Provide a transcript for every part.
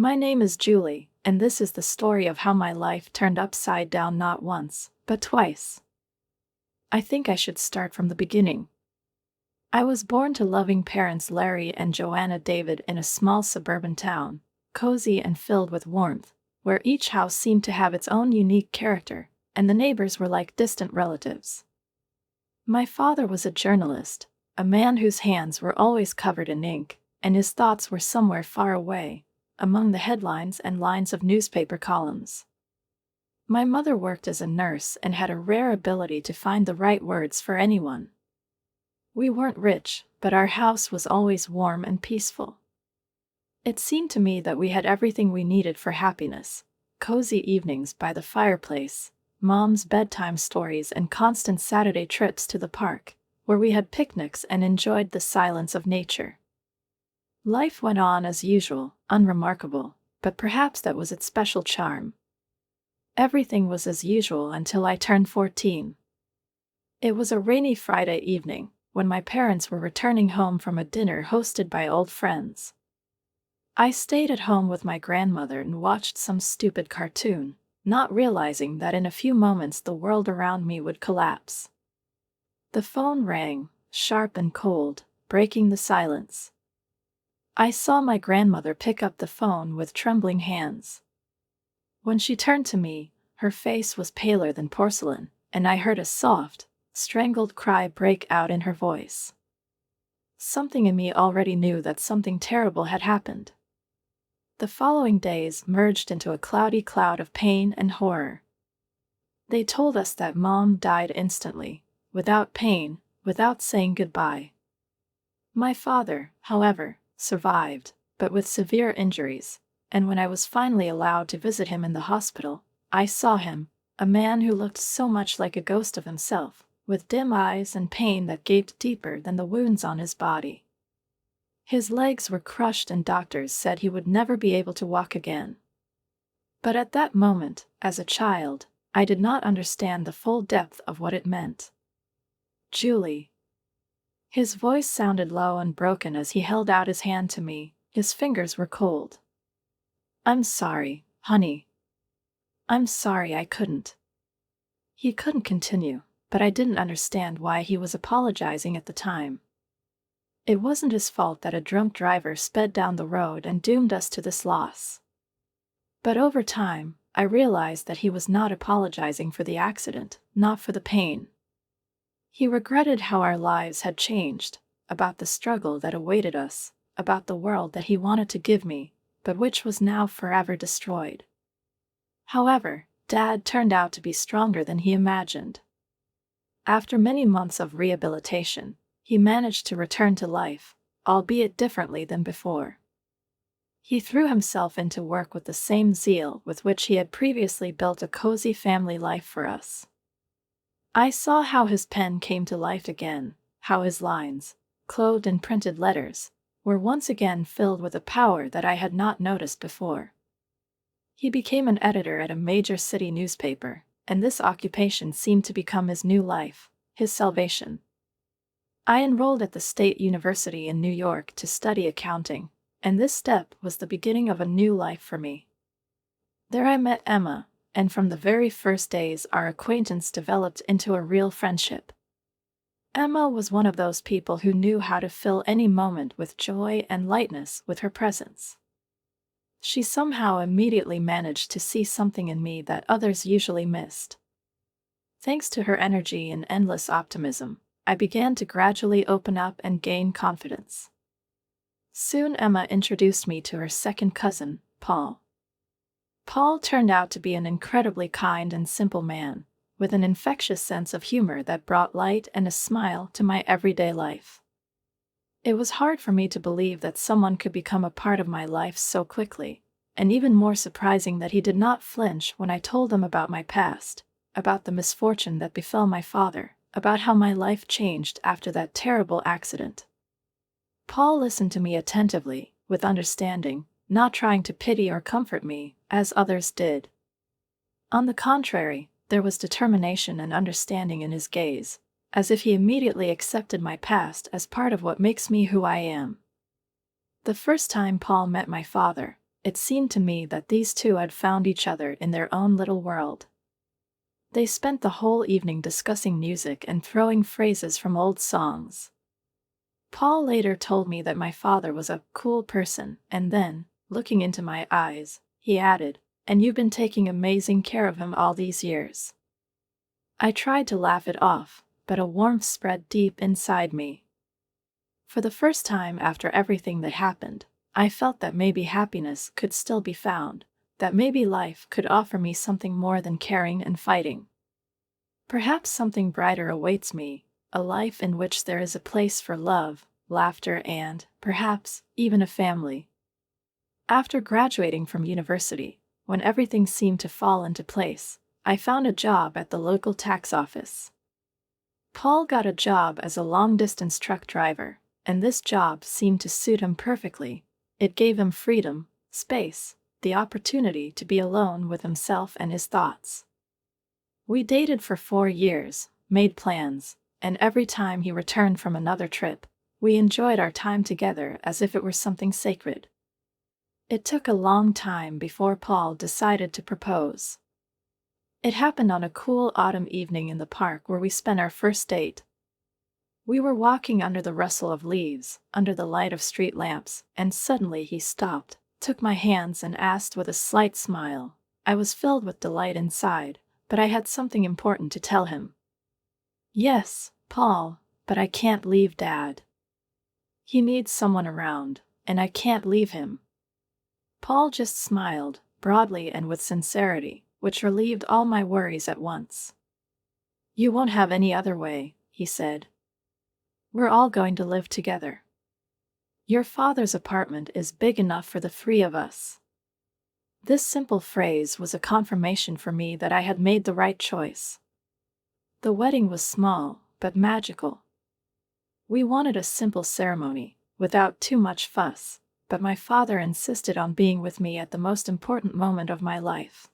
My name is Julie, and this is the story of how my life turned upside down not once, but twice. I think I should start from the beginning. I was born to loving parents Larry and Joanna David in a small suburban town, cozy and filled with warmth, where each house seemed to have its own unique character, and the neighbors were like distant relatives. My father was a journalist, a man whose hands were always covered in ink, and his thoughts were somewhere far away, among the headlines and lines of newspaper columns. My mother worked as a nurse and had a rare ability to find the right words for anyone. We weren't rich, but our house was always warm and peaceful. It seemed to me that we had everything we needed for happiness: cozy evenings by the fireplace, Mom's bedtime stories, and constant Saturday trips to the park, where we had picnics and enjoyed the silence of nature. Life went on as usual, unremarkable, but perhaps that was its special charm. Everything was as usual until I turned 14. It was a rainy Friday evening, when my parents were returning home from a dinner hosted by old friends. I stayed at home with my grandmother and watched some stupid cartoon, not realizing that in a few moments the world around me would collapse. The phone rang, sharp and cold, breaking the silence. I saw my grandmother pick up the phone with trembling hands. When she turned to me, her face was paler than porcelain, and I heard a soft, strangled cry break out in her voice. Something in me already knew that something terrible had happened. The following days merged into a cloudy cloud of pain and horror. They told us that Mom died instantly, without pain, without saying goodbye. My father, however, survived, but with severe injuries, and when I was finally allowed to visit him in the hospital, I saw him, a man who looked so much like a ghost of himself, with dim eyes and pain that gaped deeper than the wounds on his body. His legs were crushed and doctors said he would never be able to walk again. But at that moment, as a child, I did not understand the full depth of what it meant. Julie. His voice sounded low and broken as he held out his hand to me. His fingers were cold. I'm sorry, honey. I'm sorry I couldn't. He couldn't continue, but I didn't understand why he was apologizing at the time. It wasn't his fault that a drunk driver sped down the road and doomed us to this loss. But over time, I realized that he was not apologizing for the accident, not for the pain. He regretted how our lives had changed, about the struggle that awaited us, about the world that he wanted to give me, but which was now forever destroyed. However, Dad turned out to be stronger than he imagined. After many months of rehabilitation, he managed to return to life, albeit differently than before. He threw himself into work with the same zeal with which he had previously built a cozy family life for us. I saw how his pen came to life again, how his lines, clothed in printed letters, were once again filled with a power that I had not noticed before. He became an editor at a major city newspaper, and this occupation seemed to become his new life, his salvation. I enrolled at the State University in New York to study accounting, and this step was the beginning of a new life for me. There I met Emma, and from the very first days our acquaintance developed into a real friendship. Emma was one of those people who knew how to fill any moment with joy and lightness with her presence. She somehow immediately managed to see something in me that others usually missed. Thanks to her energy and endless optimism, I began to gradually open up and gain confidence. Soon Emma introduced me to her second cousin, Paul. Paul turned out to be an incredibly kind and simple man, with an infectious sense of humor that brought light and a smile to my everyday life. It was hard for me to believe that someone could become a part of my life so quickly, and even more surprising that he did not flinch when I told him about my past, about the misfortune that befell my father, about how my life changed after that terrible accident. Paul listened to me attentively, with understanding, not trying to pity or comfort me, as others did. On the contrary, there was determination and understanding in his gaze, as if he immediately accepted my past as part of what makes me who I am. The first time Paul met my father, It seemed to me that these two had found each other in their own little world. They spent the whole evening discussing music and throwing phrases from old songs. Paul later told me that my father was a cool person, and then, looking into my eyes, he added, "And you've been taking amazing care of him all these years." I tried to laugh it off, but a warmth spread deep inside me. For the first time after everything that happened, I felt that maybe happiness could still be found, that maybe life could offer me something more than caring and fighting. Perhaps something brighter awaits me, a life in which there is a place for love, laughter, and, perhaps, even a family. After graduating from university, when everything seemed to fall into place, I found a job at the local tax office. Paul got a job as a long-distance truck driver, and this job seemed to suit him perfectly. It gave him freedom, space, the opportunity to be alone with himself and his thoughts. We dated for 4 years, made plans, and every time he returned from another trip, we enjoyed our time together as if it were something sacred. It took a long time before Paul decided to propose. It happened on a cool autumn evening in the park where we spent our first date. We were walking under the rustle of leaves, under the light of street lamps, and suddenly he stopped, took my hands and asked with a slight smile. I was filled with delight inside, but I had something important to tell him. "Yes, Paul, but I can't leave Dad. He needs someone around, and I can't leave him." Paul just smiled, broadly and with sincerity, which relieved all my worries at once. "You won't have any other way," he said. "We're all going to live together. Your father's apartment is big enough for the 3 of us." This simple phrase was a confirmation for me that I had made the right choice. The wedding was small, but magical. We wanted a simple ceremony, without too much fuss, but my father insisted on being with me at the most important moment of my life.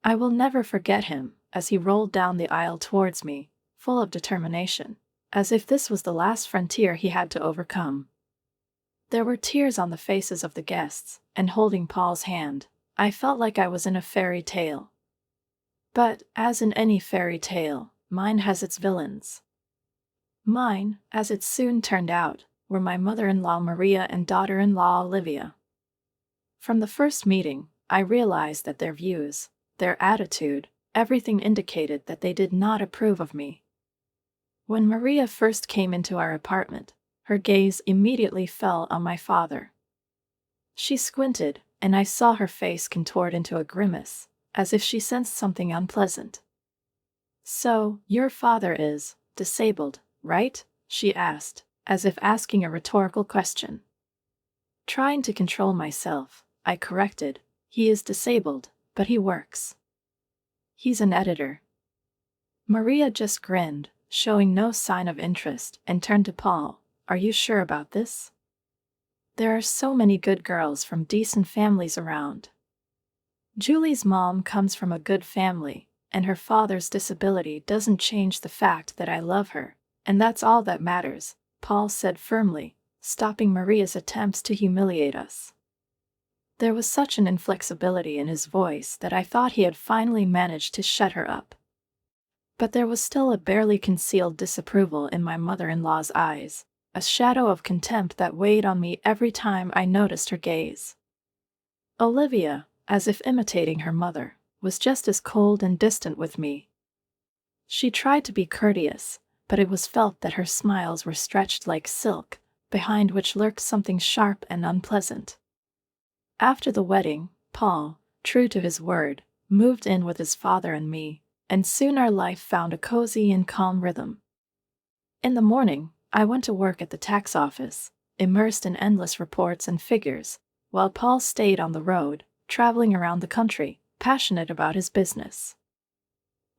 I will never forget him, as he rolled down the aisle towards me, full of determination, as if this was the last frontier he had to overcome. There were tears on the faces of the guests, and holding Paul's hand, I felt like I was in a fairy tale. But, as in any fairy tale, mine has its villains. Mine, as it soon turned out, were my mother-in-law Maria and daughter-in-law Olivia. From the first meeting, I realized that their views, their attitude, everything indicated that they did not approve of me. When Maria first came into our apartment, her gaze immediately fell on my father. She squinted, and I saw her face contort into a grimace, as if she sensed something unpleasant. "So, your father is disabled, right?" she asked, as if asking a rhetorical question. Trying to control myself, I corrected, "He is disabled, but he works. He's an editor." Maria just grinned, showing no sign of interest, and turned to Paul. "Are you sure about this? There are so many good girls from decent families around." Julie's mom comes from a good family, and her father's disability doesn't change the fact that I love her, and that's all that matters, Paul said firmly, stopping Maria's attempts to humiliate us. There was such an inflexibility in his voice that I thought he had finally managed to shut her up. But there was still a barely concealed disapproval in my mother-in-law's eyes, a shadow of contempt that weighed on me every time I noticed her gaze. Olivia, as if imitating her mother, was just as cold and distant with me. She tried to be courteous, but it was felt that her smiles were stretched like silk, behind which lurked something sharp and unpleasant. After the wedding, Paul, true to his word, moved in with his father and me, and soon our life found a cozy and calm rhythm. In the morning, I went to work at the tax office, immersed in endless reports and figures, while Paul stayed on the road, traveling around the country, passionate about his business.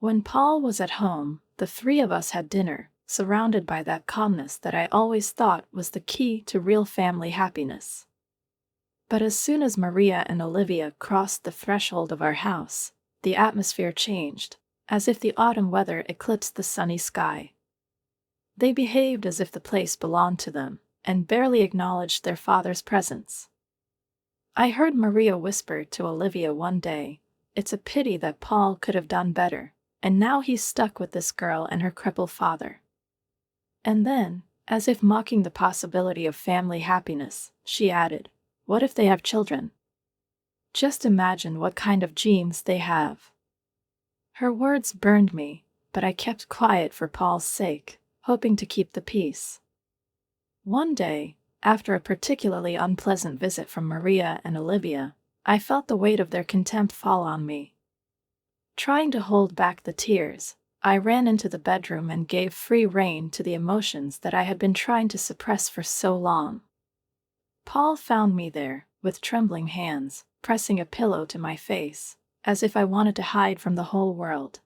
When Paul was at home, the 3 of us had dinner, surrounded by that calmness that I always thought was the key to real family happiness. But as soon as Maria and Olivia crossed the threshold of our house, the atmosphere changed, as if the autumn weather eclipsed the sunny sky. They behaved as if the place belonged to them, and barely acknowledged their father's presence. I heard Maria whisper to Olivia one day, "It's a pity that Paul could have done better, and now he's stuck with this girl and her crippled father." And then, as if mocking the possibility of family happiness, she added, "What if they have children? Just imagine what kind of genes they have." Her words burned me, but I kept quiet for Paul's sake, hoping to keep the peace. One day, after a particularly unpleasant visit from Maria and Olivia, I felt the weight of their contempt fall on me. Trying to hold back the tears, I ran into the bedroom and gave free rein to the emotions that I had been trying to suppress for so long. Paul found me there, with trembling hands, pressing a pillow to my face, as if I wanted to hide from the whole world.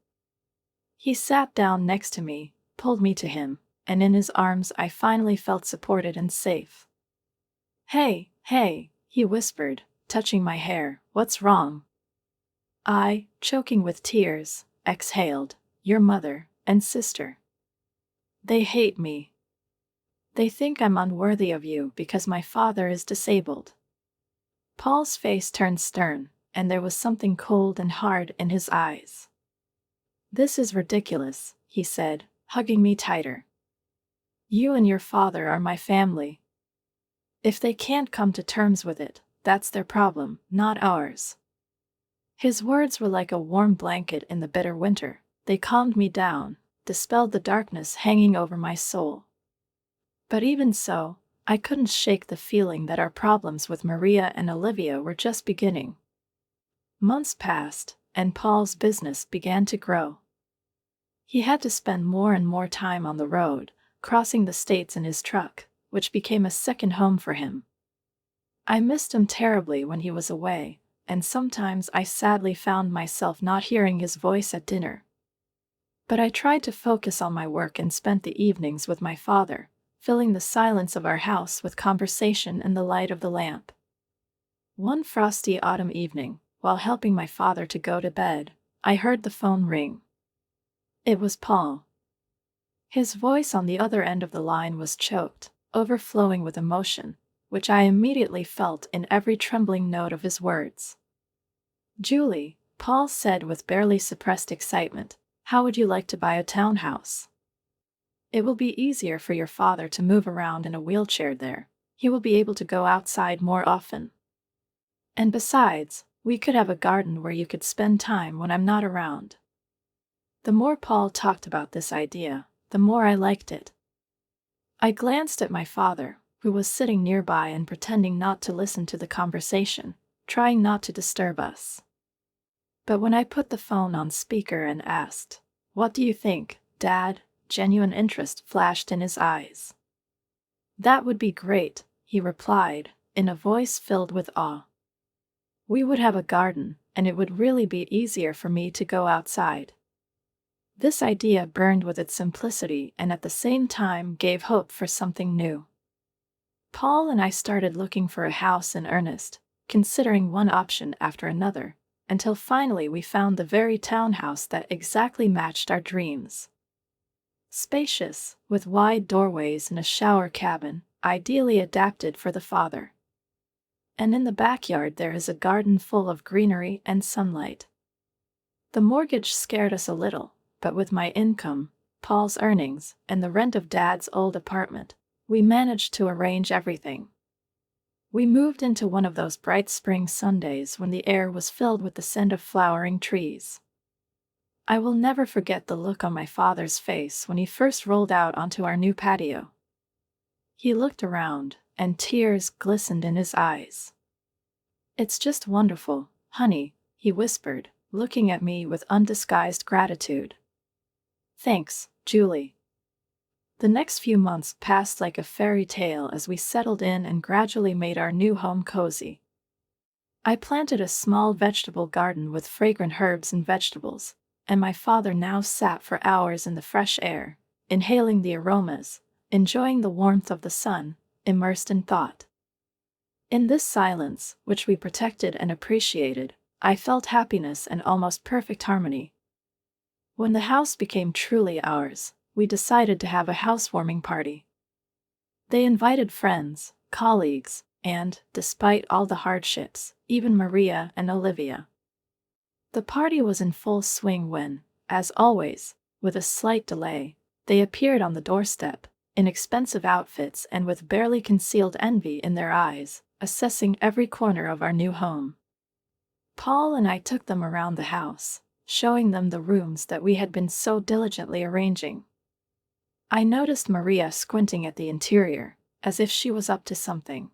He sat down next to me, pulled me to him, and in his arms I finally felt supported and safe. "Hey, hey," he whispered, touching my hair, "what's wrong?" I, choking with tears, exhaled, "Your mother and sister. They hate me. They think I'm unworthy of you because my father is disabled." Paul's face turned stern, and there was something cold and hard in his eyes. "This is ridiculous," he said, hugging me tighter. "You and your father are my family. If they can't come to terms with it, that's their problem, not ours." His words were like a warm blanket in the bitter winter. They calmed me down, dispelled the darkness hanging over my soul. But even so, I couldn't shake the feeling that our problems with Maria and Olivia were just beginning. Months passed, and Paul's business began to grow. He had to spend more and more time on the road, crossing the states in his truck, which became a second home for him. I missed him terribly when he was away, and sometimes I sadly found myself not hearing his voice at dinner. But I tried to focus on my work and spent the evenings with my father, filling the silence of our house with conversation and the light of the lamp. One frosty autumn evening, while helping my father to go to bed, I heard the phone ring. It was Paul. His voice on the other end of the line was choked, overflowing with emotion, which I immediately felt in every trembling note of his words. "Julie," Paul said with barely suppressed excitement, "how would you like to buy a townhouse? It will be easier for your father to move around in a wheelchair there. He will be able to go outside more often. And besides, we could have a garden where you could spend time when I'm not around." The more Paul talked about this idea, the more I liked it. I glanced at my father, who was sitting nearby and pretending not to listen to the conversation, trying not to disturb us. But when I put the phone on speaker and asked, "What do you think, Dad?" genuine interest flashed in his eyes. "That would be great," he replied, in a voice filled with awe. "We would have a garden, and it would really be easier for me to go outside." This idea burned with its simplicity and at the same time gave hope for something new. Paul and I started looking for a house in earnest, considering one option after another, until finally we found the very townhouse that exactly matched our dreams. Spacious, with wide doorways and a shower cabin, ideally adapted for the father. And in the backyard there is a garden full of greenery and sunlight. The mortgage scared us a little, but with my income, Paul's earnings, and the rent of Dad's old apartment, we managed to arrange everything. We moved into one of those bright spring Sundays when the air was filled with the scent of flowering trees. I will never forget the look on my father's face when he first rolled out onto our new patio. He looked around, and tears glistened in his eyes. "It's just wonderful, honey," he whispered, looking at me with undisguised gratitude. "Thanks, Julie." The next few months passed like a fairy tale as we settled in and gradually made our new home cozy. I planted a small vegetable garden with fragrant herbs and vegetables, and my father now sat for hours in the fresh air, inhaling the aromas, enjoying the warmth of the sun, immersed in thought. In this silence, which we protected and appreciated, I felt happiness and almost perfect harmony. When the house became truly ours, we decided to have a housewarming party. They invited friends, colleagues, and, despite all the hardships, even Maria and Olivia. The party was in full swing when, as always, with a slight delay, they appeared on the doorstep, in expensive outfits and with barely concealed envy in their eyes, assessing every corner of our new home. Paul and I took them around the house, showing them the rooms that we had been so diligently arranging. I noticed Maria squinting at the interior, as if she was up to something.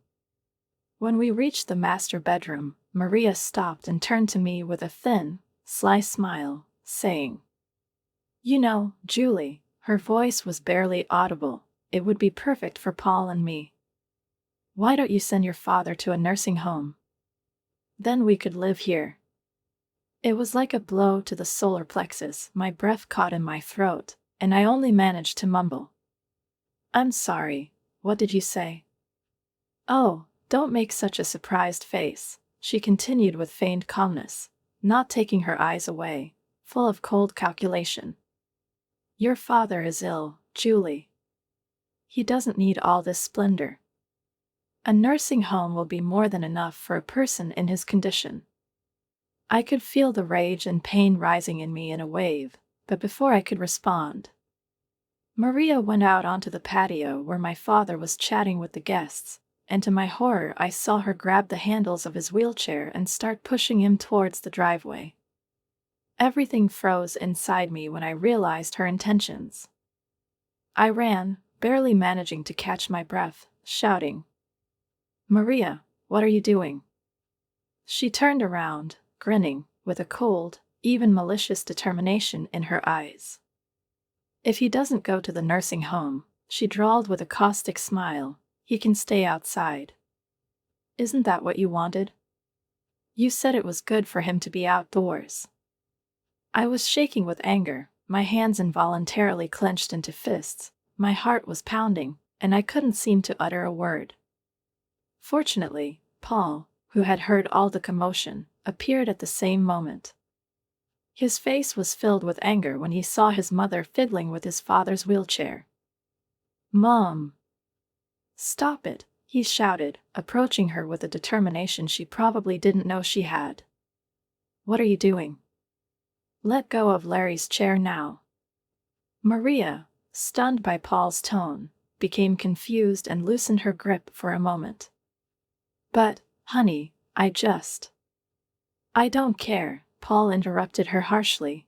When we reached the master bedroom, Maria stopped and turned to me with a thin, sly smile, saying, "You know, Julie," her voice was barely audible, "it would be perfect for Paul and me. Why don't you send your father to a nursing home? Then we could live here." It was like a blow to the solar plexus. My breath caught in my throat, and I only managed to mumble, "I'm sorry, what did you say?" "Oh, don't make such a surprised face," she continued with feigned calmness, not taking her eyes away, full of cold calculation. "Your father is ill, Julie. He doesn't need all this splendor. A nursing home will be more than enough for a person in his condition." I could feel the rage and pain rising in me in a wave, but before I could respond, Maria went out onto the patio where my father was chatting with the guests, and to my horror I saw her grab the handles of his wheelchair and start pushing him towards the driveway. Everything froze inside me when I realized her intentions. I ran, barely managing to catch my breath, shouting, "Maria, what are you doing?" She turned around, grinning, with a cold, even malicious determination in her eyes. "If he doesn't go to the nursing home," she drawled with a caustic smile, "he can stay outside. Isn't that what you wanted? You said it was good for him to be outdoors." I was shaking with anger, my hands involuntarily clenched into fists, my heart was pounding, and I couldn't seem to utter a word. Fortunately, Paul, who had heard all the commotion, appeared at the same moment. His face was filled with anger when he saw his mother fiddling with his father's wheelchair. "Mom! Stop it," he shouted, approaching her with a determination she probably didn't know she had. "What are you doing? Let go of Larry's chair now." Maria, stunned by Paul's tone, became confused and loosened her grip for a moment. "But, honey, I don't care," Paul interrupted her harshly.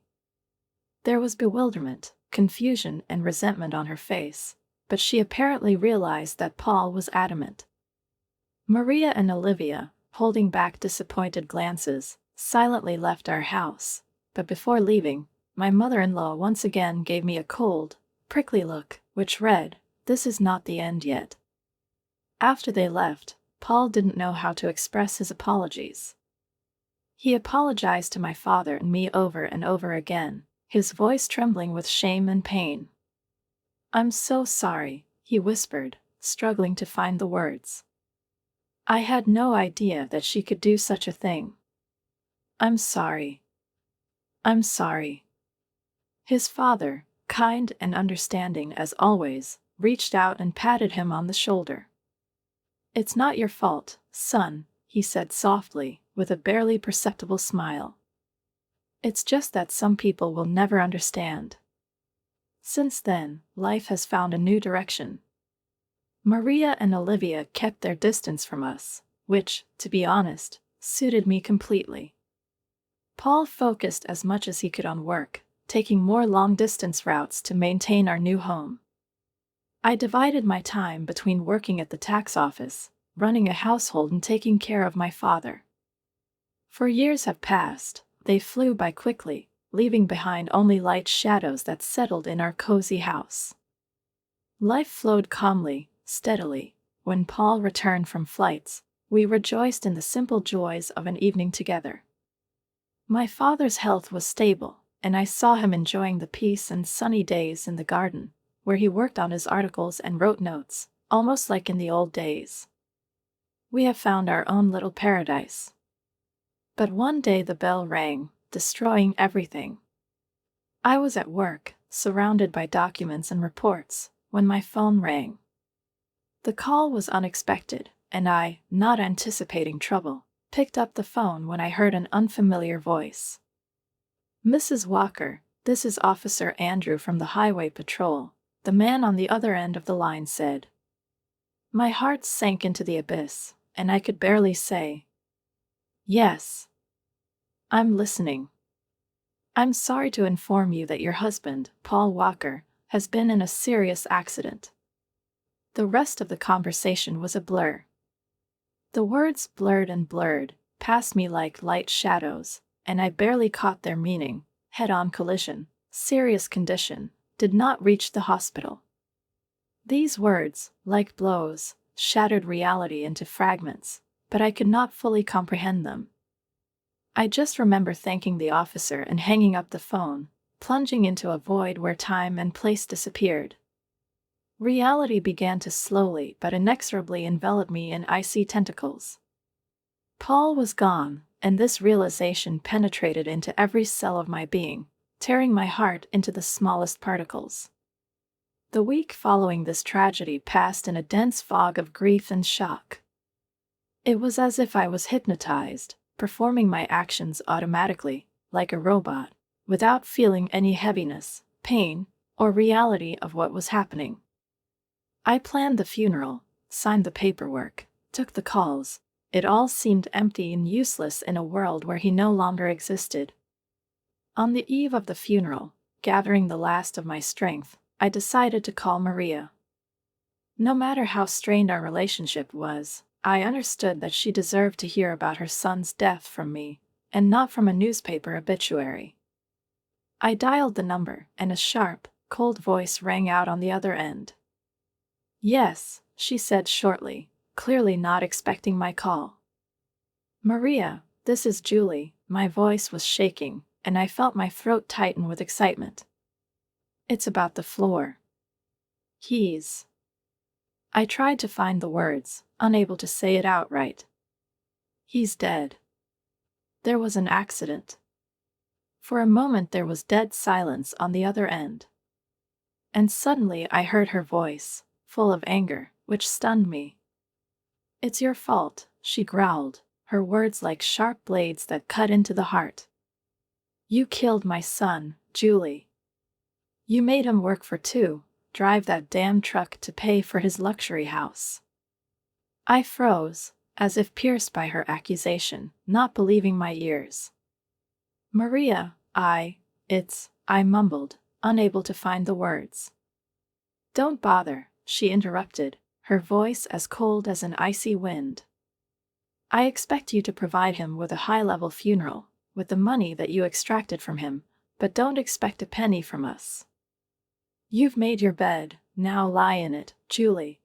There was bewilderment, confusion, and resentment on her face, but she apparently realized that Paul was adamant. Maria and Olivia, holding back disappointed glances, silently left our house, but before leaving, my mother-in-law once again gave me a cold, prickly look, which read, "This is not the end yet." After they left, Paul didn't know how to express his apologies. He apologized to my father and me over and over again, his voice trembling with shame and pain. "I'm so sorry," he whispered, struggling to find the words. "I had no idea that she could do such a thing. I'm sorry. I'm sorry." His father, kind and understanding as always, reached out and patted him on the shoulder. "It's not your fault, son," he said softly, with a barely perceptible smile. "It's just that some people will never understand." Since then, life has found a new direction. Maria and Olivia kept their distance from us, which, to be honest, suited me completely. Paul focused as much as he could on work, taking more long-distance routes to maintain our new home. I divided my time between working at the tax office, running a household, and taking care of my father. For years have passed, they flew by quickly, leaving behind only light shadows that settled in our cozy house. Life flowed calmly, steadily. When Paul returned from flights, we rejoiced in the simple joys of an evening together. My father's health was stable, and I saw him enjoying the peace and sunny days in the garden, where he worked on his articles and wrote notes, almost like in the old days. We have found our own little paradise. But one day the bell rang, destroying everything. I was at work, surrounded by documents and reports, when my phone rang. The call was unexpected, and I, not anticipating trouble, picked up the phone when I heard an unfamiliar voice. "Mrs. Walker, this is Officer Andrew from the Highway Patrol," the man on the other end of the line said. My heart sank into the abyss, and I could barely say, "Yes, I'm listening. I'm sorry to inform you that your husband, Paul Walker, has been in a serious accident." The rest of the conversation was a blur. The words blurred and blurred, past me like light shadows, and I barely caught their meaning. Head-on collision, serious condition, did not reach the hospital. These words, like blows, shattered reality into fragments, but I could not fully comprehend them. I just remember thanking the officer and hanging up the phone, plunging into a void where time and place disappeared. Reality began to slowly but inexorably envelop me in icy tentacles. Paul was gone, and this realization penetrated into every cell of my being, tearing my heart into the smallest particles. The week following this tragedy passed in a dense fog of grief and shock. It was as if I was hypnotized, performing my actions automatically, like a robot, without feeling any heaviness, pain, or reality of what was happening. I planned the funeral, signed the paperwork, took the calls. It all seemed empty and useless in a world where he no longer existed. On the eve of the funeral, gathering the last of my strength, I decided to call Maria. No matter how strained our relationship was, I understood that she deserved to hear about her son's death from me, and not from a newspaper obituary. I dialed the number, and a sharp, cold voice rang out on the other end. "Yes," she said shortly, clearly not expecting my call. "Maria, this is Julie." My voice was shaking, and I felt my throat tighten with excitement. "It's about the floor. He's..." I tried to find the words, unable to say it outright. "He's dead. There was an accident." For a moment there was dead silence on the other end. And suddenly I heard her voice, full of anger, which stunned me. "It's your fault," she growled, her words like sharp blades that cut into the heart. "You killed my son, Julie. You made him work for two, drive that damn truck to pay for his luxury house." I froze, as if pierced by her accusation, not believing my ears. "Maria, I mumbled, unable to find the words. "Don't bother," she interrupted, her voice as cold as an icy wind. "I expect you to provide him with a high-level funeral, with the money that you extracted from him, but don't expect a penny from us. You've made your bed, now lie in it, Julie."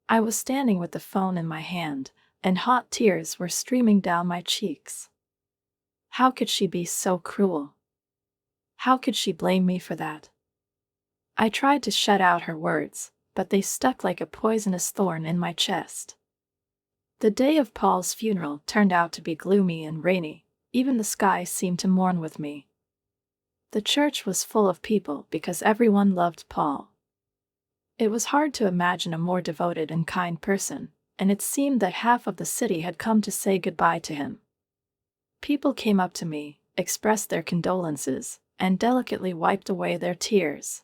I was standing with the phone in my hand, and hot tears were streaming down my cheeks. How could she be so cruel? How could she blame me for that? I tried to shut out her words, but they stuck like a poisonous thorn in my chest. The day of Paul's funeral turned out to be gloomy and rainy. Even the sky seemed to mourn with me. The church was full of people because everyone loved Paul. It was hard to imagine a more devoted and kind person, and it seemed that half of the city had come to say goodbye to him. People came up to me, expressed their condolences, and delicately wiped away their tears.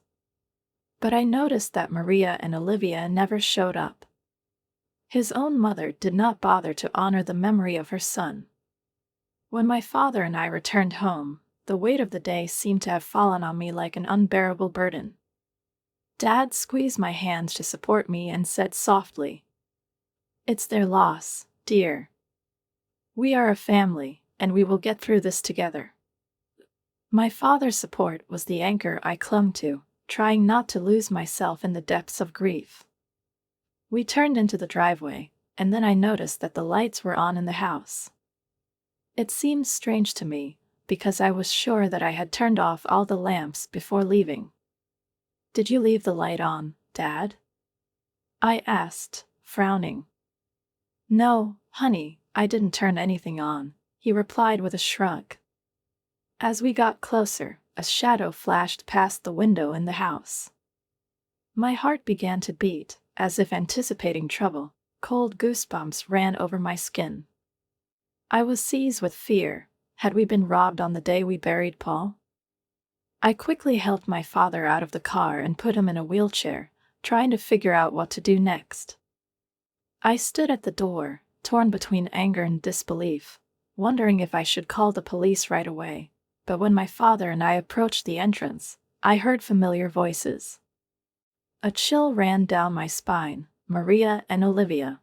But I noticed that Maria and Olivia never showed up. His own mother did not bother to honor the memory of her son. When my father and I returned home, the weight of the day seemed to have fallen on me like an unbearable burden. Dad squeezed my hands to support me and said softly, "It's their loss, dear. We are a family, and we will get through this together." My father's support was the anchor I clung to, trying not to lose myself in the depths of grief. We turned into the driveway, and then I noticed that the lights were on in the house. It seemed strange to me, because I was sure that I had turned off all the lamps before leaving. "Did you leave the light on, Dad?" I asked, frowning. "No, honey, I didn't turn anything on," he replied with a shrug. As we got closer, a shadow flashed past the window in the house. My heart began to beat, as if anticipating trouble, Cold goosebumps ran over my skin. I was seized with fear. Had we been robbed on the day we buried Paul? I quickly helped my father out of the car and put him in a wheelchair, trying to figure out what to do next. I stood at the door, torn between anger and disbelief, wondering if I should call the police right away. But when my father and I approached the entrance, I heard familiar voices. A chill ran down my spine. Maria and Olivia.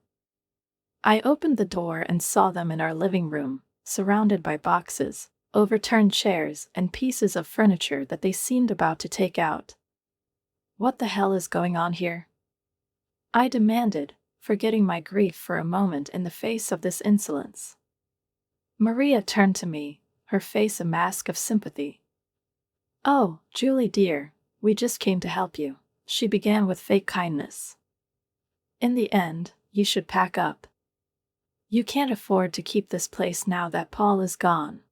I opened the door and saw them in our living room, surrounded by boxes, overturned chairs, and pieces of furniture that they seemed about to take out. What the hell is going on here? I demanded, forgetting my grief for a moment in the face of this insolence. Maria turned to me, her face a mask of sympathy. "Oh, Julie dear, we just came to help you," she began with fake kindness. "In the end, you should pack up. You can't afford to keep this place now that Paul is gone."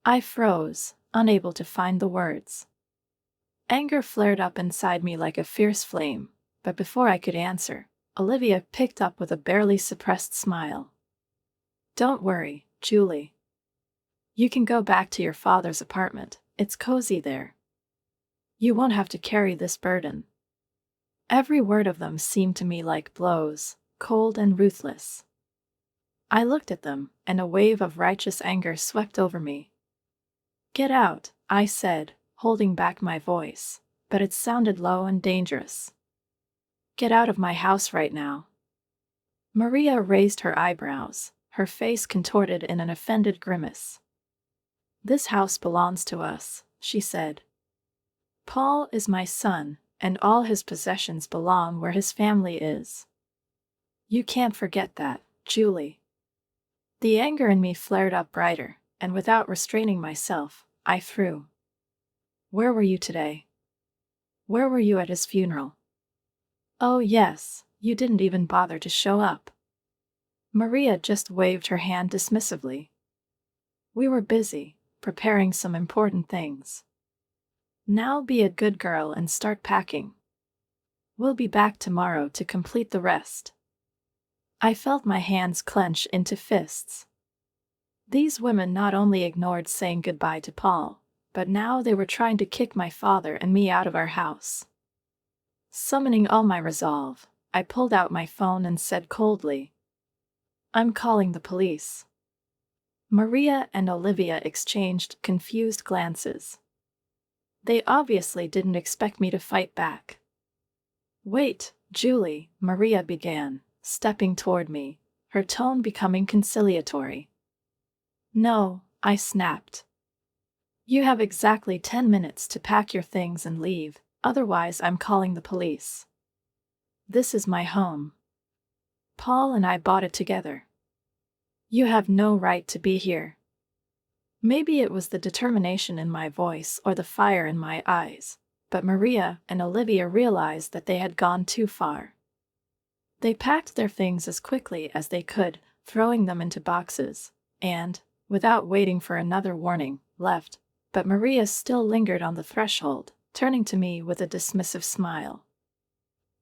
I froze, unable to find the words. Anger flared up inside me like a fierce flame, but before I could answer, Olivia picked up with a barely suppressed smile. "Don't worry, Julie. You can go back to your father's apartment. It's cozy there. You won't have to carry this burden." Every word of them seemed to me like blows, cold and ruthless. I looked at them, and a wave of righteous anger swept over me. "Get out," I said, holding back my voice, but it sounded low and dangerous. "Get out of my house right now." Maria raised her eyebrows, her face contorted in an offended grimace. "This house belongs to us," she said. "Paul is my son, and all his possessions belong where his family is. You can't forget that, Julie." The anger in me flared up brighter, and without restraining myself, I threw. "Where were you today? Where were you at his funeral? Oh yes, you didn't even bother to show up." Maria just waved her hand dismissively. "We were busy, preparing some important things. Now be a good girl and start packing. We'll be back tomorrow to complete the rest." I felt my hands clench into fists. These women not only ignored saying goodbye to Paul, but now they were trying to kick my father and me out of our house. Summoning all my resolve, I pulled out my phone and said coldly, "I'm calling the police." Maria and Olivia exchanged confused glances. They obviously didn't expect me to fight back. "Wait, Julie," Maria began, stepping toward me, her tone becoming conciliatory. "No," I snapped. "You have exactly 10 minutes to pack your things and leave, otherwise I'm calling the police. This is my home. Paul and I bought it together. You have no right to be here." Maybe it was the determination in my voice or the fire in my eyes, but Maria and Olivia realized that they had gone too far. They packed their things as quickly as they could, throwing them into boxes, and, without waiting for another warning, left, but Maria still lingered on the threshold, turning to me with a dismissive smile.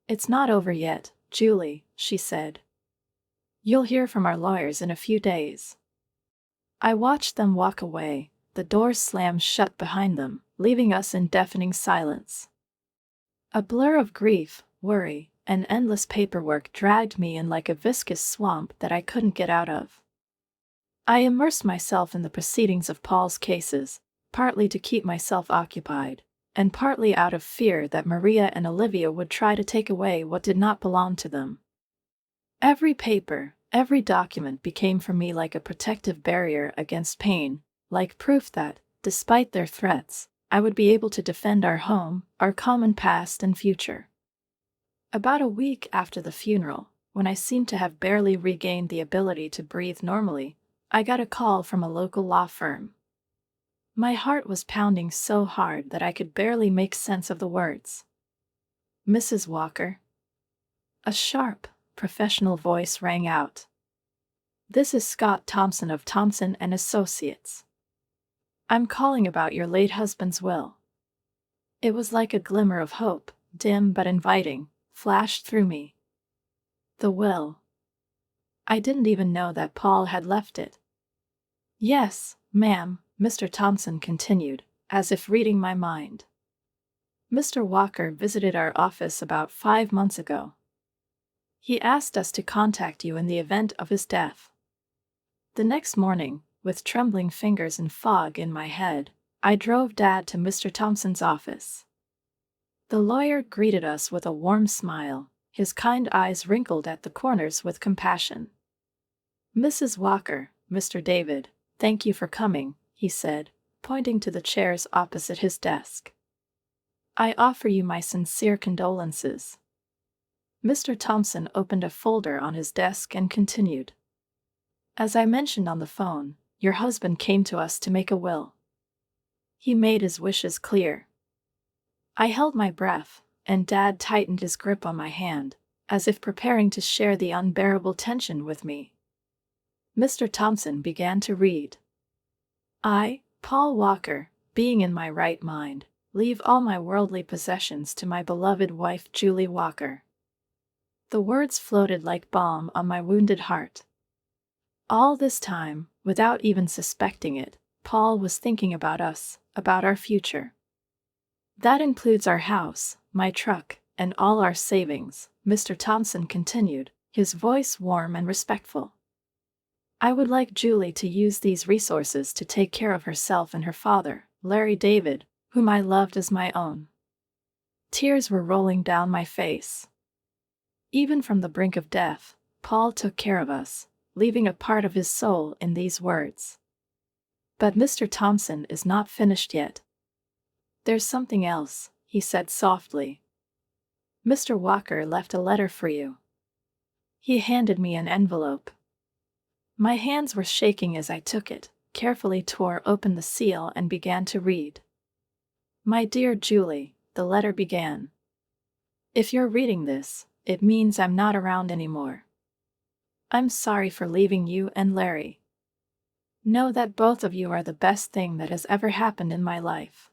"It's not over yet, Julie," she said. "You'll hear from our lawyers in a few days." I watched them walk away, the doors slammed shut behind them, leaving us in deafening silence. A blur of grief, worry, and endless paperwork dragged me in like a viscous swamp that I couldn't get out of. I immersed myself in the proceedings of Paul's cases, partly to keep myself occupied, and partly out of fear that Maria and Olivia would try to take away what did not belong to them. Every paper, every document became for me like a protective barrier against pain, like proof that, despite their threats, I would be able to defend our home, our common past and future. About a week after the funeral, when I seemed to have barely regained the ability to breathe normally, I got a call from a local law firm. My heart was pounding so hard that I could barely make sense of the words. "Mrs. Walker?" A sharp, professional voice rang out. "This is Scott Thompson of Thompson and Associates. I'm calling about your late husband's will." It was like a glimmer of hope, dim but inviting, flashed through me. The will. I didn't even know that Paul had left it. Yes, ma'am, Mr. Thompson continued, as if reading my mind. Mr. Walker visited our office about 5 months ago. He asked us to contact you in the event of his death. The next morning, with trembling fingers and fog in my head, I drove Dad to Mr. Thompson's office. The lawyer greeted us with a warm smile, his kind eyes wrinkled at the corners with compassion. Mrs. Walker, Mr. David, thank you for coming, he said, pointing to the chairs opposite his desk. I offer you my sincere condolences. Mr. Thompson opened a folder on his desk and continued. As I mentioned on the phone, your husband came to us to make a will. He made his wishes clear. I held my breath, and Dad tightened his grip on my hand, as if preparing to share the unbearable tension with me. Mr. Thompson began to read. I, Paul Walker, being in my right mind, leave all my worldly possessions to my beloved wife Julie Walker. The words floated like balm on my wounded heart. All this time, without even suspecting it, Paul was thinking about us, about our future. That includes our house, my truck, and all our savings, Mr. Thompson continued, his voice warm and respectful. I would like Julie to use these resources to take care of herself and her father, Larry David, whom I loved as my own. Tears were rolling down my face. Even from the brink of death, Paul took care of us, leaving a part of his soul in these words. But Mr. Thompson is not finished yet. There's something else, he said softly. Mr. Walker left a letter for you. He handed me an envelope. My hands were shaking as I took it, carefully tore open the seal and began to read. My dear Julie, the letter began. If you're reading this, it means I'm not around anymore. I'm sorry for leaving you and Larry. Know that both of you are the best thing that has ever happened in my life.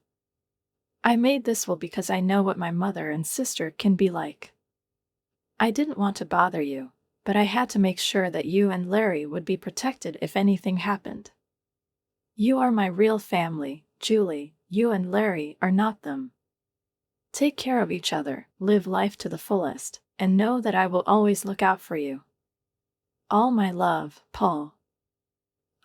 I made this will because I know what my mother and sister can be like. I didn't want to bother you, but I had to make sure that you and Larry would be protected if anything happened. You are my real family, Julie, you and Larry are not them. Take care of each other, live life to the fullest, and know that I will always look out for you. All my love, Paul.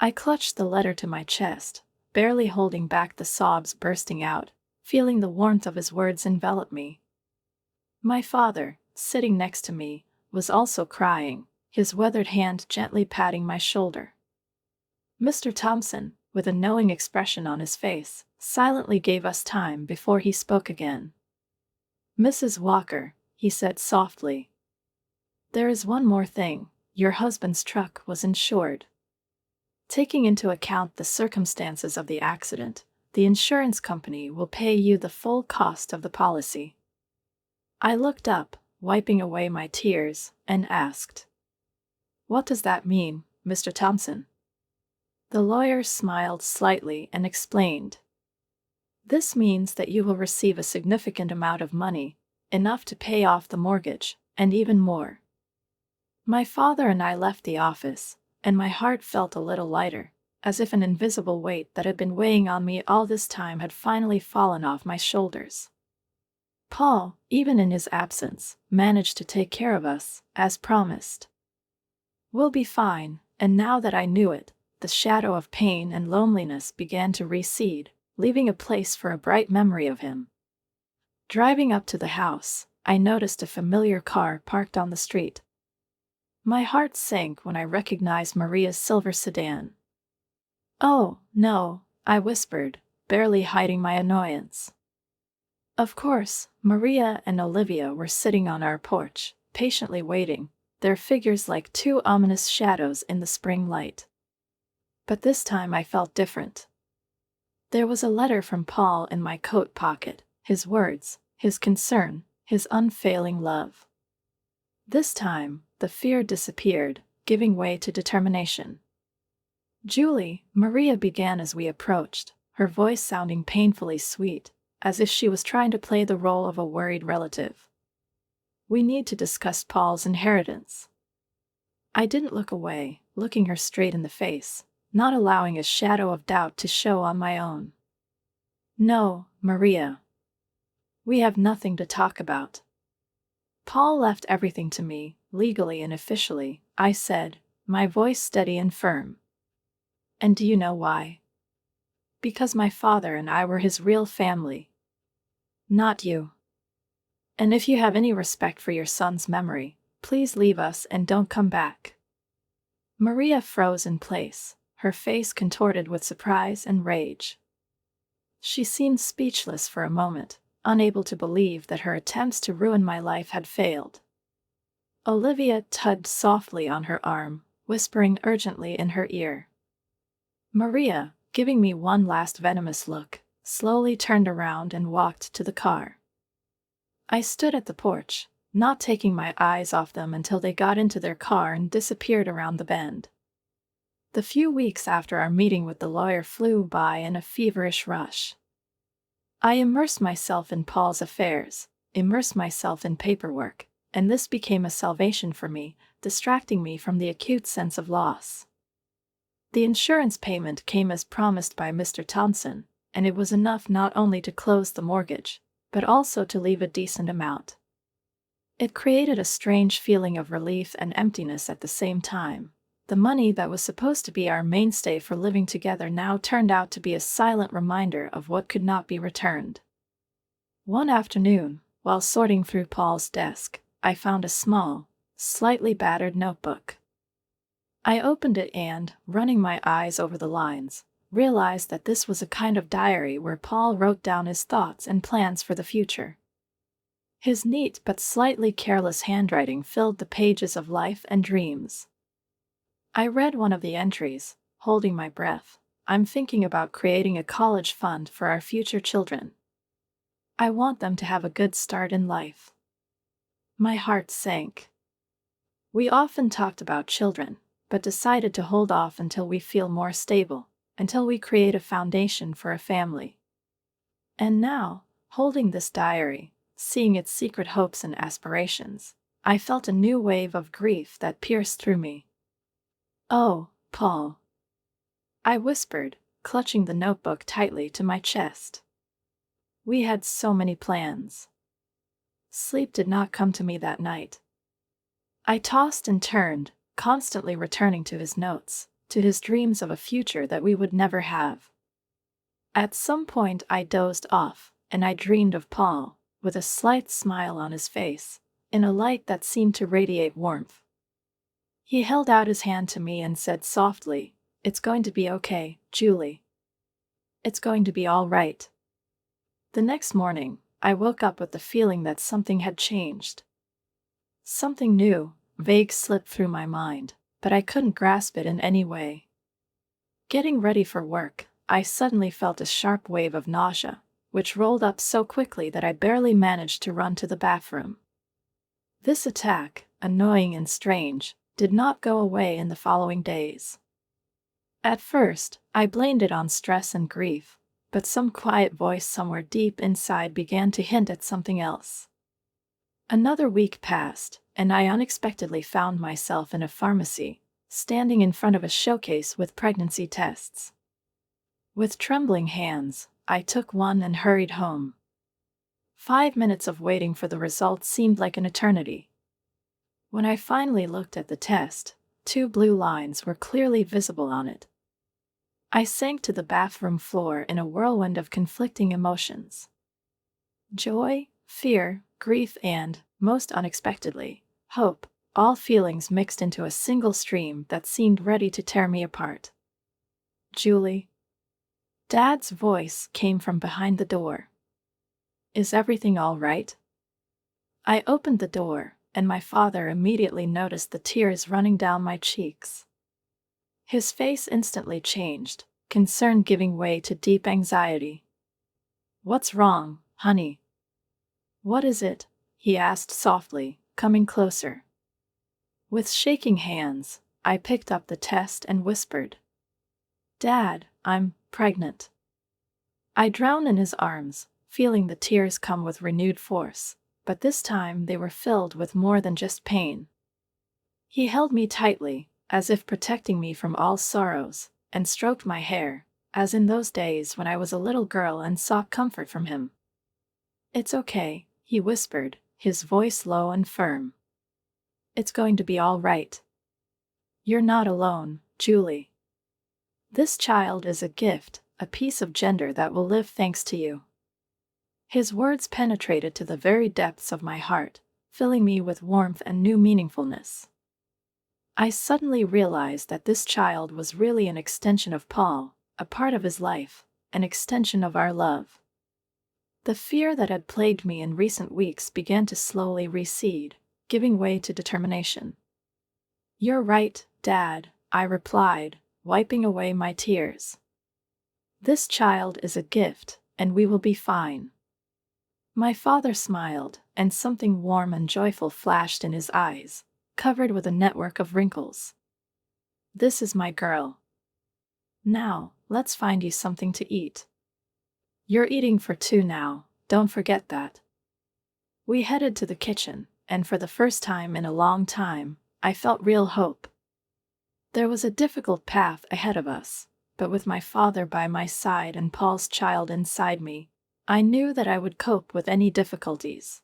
I clutched the letter to my chest, barely holding back the sobs bursting out, feeling the warmth of his words envelop me. My father, sitting next to me, was also crying, his weathered hand gently patting my shoulder. Mr. Thompson, with a knowing expression on his face, silently gave us time before he spoke again. Mrs. Walker, he said softly. There is one more thing, your husband's truck was insured. Taking into account the circumstances of the accident, the insurance company will pay you the full cost of the policy. I looked up, wiping away my tears, and asked, What does that mean, Mr. Thompson? The lawyer smiled slightly and explained. This means that you will receive a significant amount of money, enough to pay off the mortgage, and even more. My father and I left the office, and my heart felt a little lighter, as if an invisible weight that had been weighing on me all this time had finally fallen off my shoulders. Paul, even in his absence, managed to take care of us, as promised. We'll be fine, and now that I knew it, the shadow of pain and loneliness began to recede, leaving a place for a bright memory of him. Driving up to the house, I noticed a familiar car parked on the street. My heart sank when I recognized Maria's silver sedan. Oh, no, I whispered, barely hiding my annoyance. Of course, Maria and Olivia were sitting on our porch, patiently waiting, their figures like two ominous shadows in the spring light. But this time I felt different. There was a letter from Paul in my coat pocket, his words, his concern, his unfailing love. This time, the fear disappeared, giving way to determination. Julie, Maria began as we approached, her voice sounding painfully sweet, as if she was trying to play the role of a worried relative. We need to discuss Paul's inheritance. I didn't look away, looking her straight in the face, not allowing a shadow of doubt to show on my own. No, Maria. We have nothing to talk about. Paul left everything to me, legally and officially, I said, my voice steady and firm. And do you know why? Because my father and I were his real family. Not you. And if you have any respect for your son's memory, please leave us and don't come back. Maria froze in place, her face contorted with surprise and rage. She seemed speechless for a moment, unable to believe that her attempts to ruin my life had failed. Olivia tugged softly on her arm, whispering urgently in her ear. Maria, giving me one last venomous look, slowly turned around and walked to the car. I stood at the porch, not taking my eyes off them until they got into their car and disappeared around the bend. The few weeks after our meeting with the lawyer flew by in a feverish rush. I immersed myself in Paul's affairs, immersed myself in paperwork, and this became a salvation for me, distracting me from the acute sense of loss. The insurance payment came as promised by Mr. Thompson, and it was enough not only to close the mortgage, but also to leave a decent amount. It created a strange feeling of relief and emptiness at the same time. The money that was supposed to be our mainstay for living together now turned out to be a silent reminder of what could not be returned. One afternoon, while sorting through Paul's desk, I found a small, slightly battered notebook. I opened it and, running my eyes over the lines, realized that this was a kind of diary where Paul wrote down his thoughts and plans for the future. His neat but slightly careless handwriting filled the pages of life and dreams. I read one of the entries, holding my breath. I'm thinking about creating a college fund for our future children. I want them to have a good start in life. My heart sank. We often talked about children, but decided to hold off until we feel more stable, until we create a foundation for a family. And now, holding this diary, seeing its secret hopes and aspirations, I felt a new wave of grief that pierced through me. Oh, Paul. I whispered, clutching the notebook tightly to my chest. We had so many plans. Sleep did not come to me that night. I tossed and turned, constantly returning to his notes, to his dreams of a future that we would never have. At some point I dozed off, and I dreamed of Paul, with a slight smile on his face, in a light that seemed to radiate warmth. He held out his hand to me and said softly, "It's going to be okay, Julie. It's going to be all right." The next morning, I woke up with the feeling that something had changed. Something new, vague slipped through my mind, but I couldn't grasp it in any way. Getting ready for work, I suddenly felt a sharp wave of nausea, which rolled up so quickly that I barely managed to run to the bathroom. This attack, annoying and strange, did not go away in the following days. At first, I blamed it on stress and grief, but some quiet voice somewhere deep inside began to hint at something else. Another week passed, and I unexpectedly found myself in a pharmacy, standing in front of a showcase with pregnancy tests. With trembling hands, I took one and hurried home. 5 minutes of waiting for the results seemed like an eternity. When I finally looked at the test, 2 blue lines were clearly visible on it. I sank to the bathroom floor in a whirlwind of conflicting emotions. Joy, fear, grief and, most unexpectedly, hope, all feelings mixed into a single stream that seemed ready to tear me apart. "Julie." Dad's voice came from behind the door. "Is everything all right?" I opened the door, and my father immediately noticed the tears running down my cheeks. His face instantly changed, concern giving way to deep anxiety. "What's wrong, honey?" "What is it?" he asked softly, coming closer. With shaking hands, I picked up the test and whispered, "Dad, I'm pregnant." I drowned in his arms, feeling the tears come with renewed force, but this time they were filled with more than just pain. He held me tightly, as if protecting me from all sorrows, and stroked my hair, as in those days when I was a little girl and sought comfort from him. "It's okay," he whispered, his voice low and firm. "It's going to be all right. You're not alone, Julie. This child is a gift, a piece of gender that will live thanks to you." His words penetrated to the very depths of my heart, filling me with warmth and new meaningfulness. I suddenly realized that this child was really an extension of Paul, a part of his life, an extension of our love. The fear that had plagued me in recent weeks began to slowly recede, giving way to determination. "You're right, Dad," I replied, wiping away my tears. "This child is a gift, and we will be fine." My father smiled, and something warm and joyful flashed in his eyes, covered with a network of wrinkles. "This is my girl. Now, let's find you something to eat. You're eating for two now, don't forget that." We headed to the kitchen, and for the first time in a long time, I felt real hope. There was a difficult path ahead of us, but with my father by my side and Paul's child inside me, I knew that I would cope with any difficulties.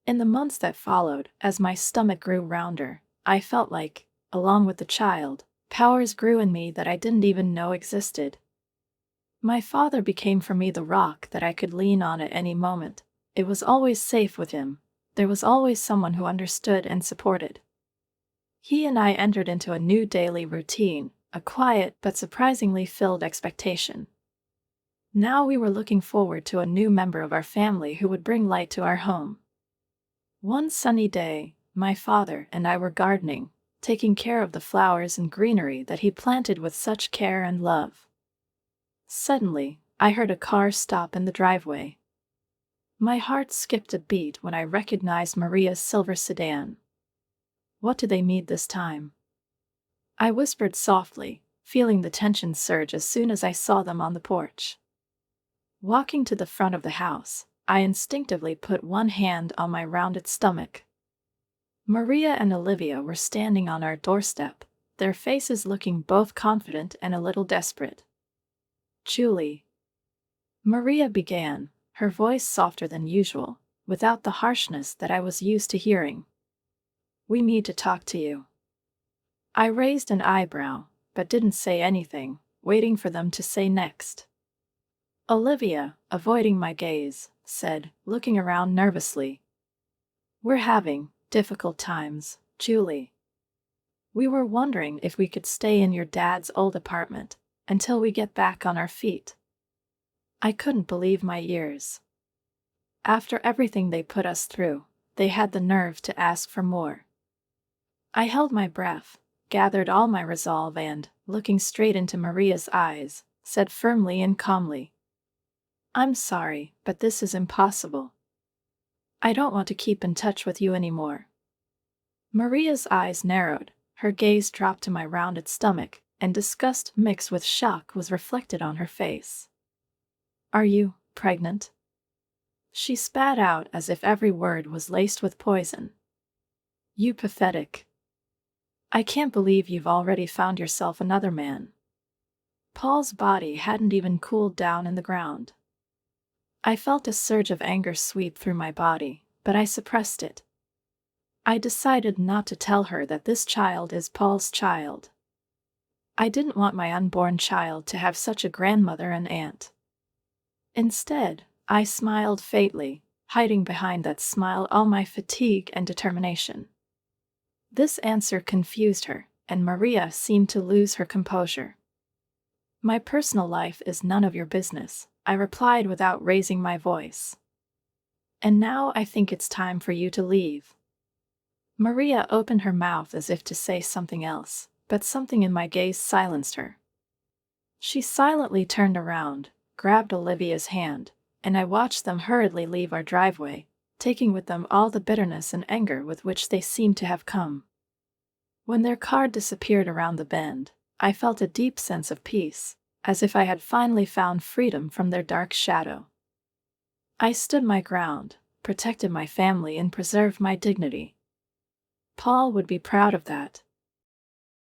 In the months that followed, as my stomach grew rounder, I felt like, along with the child, powers grew in me that I didn't even know existed. My father became for me the rock that I could lean on at any moment. It was always safe with him. There was always someone who understood and supported. He and I entered into a new daily routine, a quiet but surprisingly filled expectation. Now we were looking forward to a new member of our family who would bring light to our home. One sunny day, my father and I were gardening, taking care of the flowers and greenery that he planted with such care and love. Suddenly, I heard a car stop in the driveway. My heart skipped a beat when I recognized Maria's silver sedan. What do they need this time? I whispered softly, feeling the tension surge as soon as I saw them on the porch. Walking to the front of the house, I instinctively put one hand on my rounded stomach. Maria and Olivia were standing on our doorstep, their faces looking both confident and a little desperate. "Julie," Maria began, her voice softer than usual, without the harshness that I was used to hearing. "We need to talk to you." I raised an eyebrow, but didn't say anything, waiting for them to say next. Olivia, avoiding my gaze, said, looking around nervously, "We're having difficult times, Julie. We were wondering if we could stay in your dad's old apartment until we get back on our feet." I couldn't believe my ears. After everything they put us through, they had the nerve to ask for more. I held my breath, gathered all my resolve and, looking straight into Maria's eyes, said firmly and calmly, "I'm sorry, but this is impossible. I don't want to keep in touch with you anymore." Maria's eyes narrowed, her gaze dropped to my rounded stomach, and disgust mixed with shock was reflected on her face. "Are you pregnant?" She spat out as if every word was laced with poison. "You pathetic. I can't believe you've already found yourself another man." Paul's body hadn't even cooled down in the ground. I felt a surge of anger sweep through my body, but I suppressed it. I decided not to tell her that this child is Paul's child. I didn't want my unborn child to have such a grandmother and aunt. Instead, I smiled faintly, hiding behind that smile all my fatigue and determination. This answer confused her, and Maria seemed to lose her composure. "My personal life is none of your business," I replied without raising my voice. "And now I think it's time for you to leave." Maria opened her mouth as if to say something else, but something in my gaze silenced her. She silently turned around, grabbed Olivia's hand, and I watched them hurriedly leave our driveway, taking with them all the bitterness and anger with which they seemed to have come. When their car disappeared around the bend, I felt a deep sense of peace, as if I had finally found freedom from their dark shadow. I stood my ground, protected my family and preserved my dignity. Paul would be proud of that.